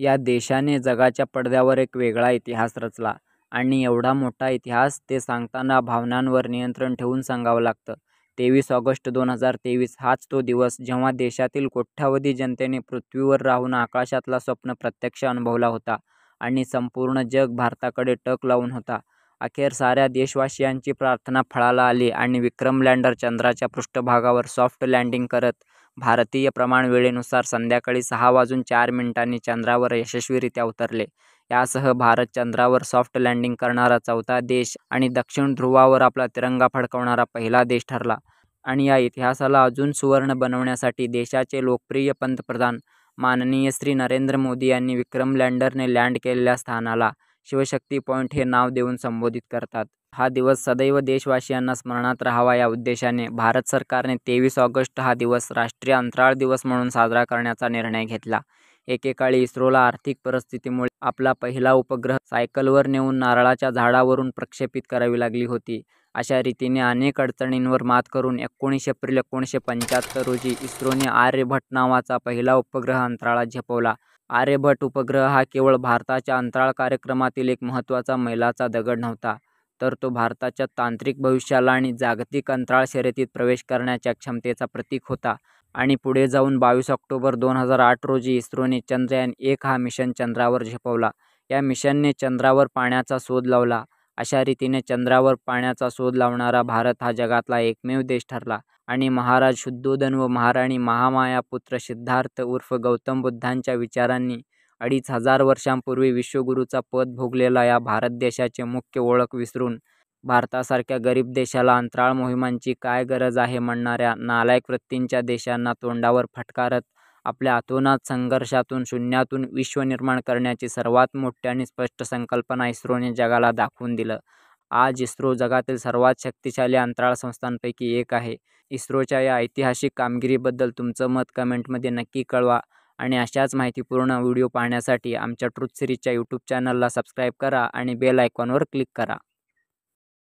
या देशाने जगाच्या पडद्यावर एक वेगळा इतिहास रचला आणि एवढा मोठा इतिहास ते सांगताना भावनांवर नियंत्रण ठेवून सांगावं लागतं. 23 ऑगस्ट 2023 हाच तो दिवस जेव्हा देशातील कोट्यावधी जनतेने पृथ्वीवर राहून आकाशातला स्वप्न प्रत्यक्ष अनुभवला होता आणि संपूर्ण जग भारताकडे टक लावून होता. अखेर साऱ्या देशवासियांची प्रार्थना फळाला आली आणि विक्रम लँडर चंद्राच्या पृष्ठभागावर सॉफ्ट लँडिंग करत भारतीय प्रमाण वेळेनुसार संध्याकाळी 6:04 चंद्रावर यशस्वीरित्या उतरले. यासह भारत चंद्रावर सॉफ्ट लँडिंग करणारा चौथा देश आणि दक्षिण ध्रुवावर आपला तिरंगा फडकवणारा पहिला देश ठरला. आणि या इतिहासाला अजून सुवर्ण बनवण्यासाठी देशाचे लोकप्रिय पंतप्रधान माननीय श्री नरेंद्र मोदी यांनी विक्रम लँडरने लँड केलेल्या स्थानाला शिवशक्ती पॉईंट हे नाव देऊन संबोधित करतात. हा दिवस सदैव देशवासियांना स्मरणात राहावा या उद्देशाने भारत सरकारने 23 ऑगस्ट हा दिवस राष्ट्रीय अंतराळ दिवस म्हणून साजरा करण्याचा निर्णय घेतला. एकेकाळी इस्रोला आर्थिक परिस्थितीमुळे आपला पहिला उपग्रह सायकलवर नेऊन नारळाच्या झाडावरून प्रक्षेपित करावी लागली होती. अशा रीतीने अनेक अडचणींवर मात करून 19 एप्रिल 1975 रोजी इस्रोने आर्यभट्ट नावाचा पहिला उपग्रह अंतराळात झेपवला. आर्यभट्ट उपग्रह हा केवळ भारताच्या अंतराळ कार्यक्रमातील एक महत्त्वाचा मैलाचा दगड नव्हता, तर तो भारताच्या तांत्रिक भविष्याला आणि जागतिक अंतराळ शर्यतीत प्रवेश करण्याच्या क्षमतेचा प्रतीक होता. आणि पुढे जाऊन 22 ऑक्टोबर 2008 रोजी इस्रोने चंद्रयान-1 हा मिशन चंद्रावर झेपवला. या मिशनने चंद्रावर पाण्याचा शोध लावला. अशा रीतीने चंद्रावर पाण्याचा शोध लावणारा भारत हा जगातला एकमेव देश ठरला. आणि महाराज शुद्धोधन व महाराणी महामाया पुत्र सिद्धार्थ उर्फ गौतम बुद्धांच्या विचारांनी 2500 वर्षांपूर्वी विश्वगुरूचा पद भोगलेला या भारत देशाची मुख्य ओळख विसरून भारतासारख्या गरीब देशाला अंतराळ मोहिमांची काय गरज आहे म्हणणाऱ्या नालायक वृत्तींच्या देशांना तोंडावर फटकारत आपल्या अतोनात संघर्षातून शून्यातून विश्व निर्माण करण्याची सर्वात मोठी आणि स्पष्ट संकल्पना इस्रोने जगाला दाखवून दिलं. आज इस्रो जगातील सर्वात शक्तिशाली अंतराळ संस्थांपैकी एक आहे. इस्रोच्या या ऐतिहासिक कामगिरीबद्दल तुमचं मत कमेंटमध्ये नक्की कळवा आणि अशाच माहितीपूर्ण व्हिडिओ पाहण्यासाठी आमच्या ट्रूथ सिरीजच्या यूट्यूब चॅनलला सबस्क्राईब करा आणि बेल आयकॉनवर क्लिक करा.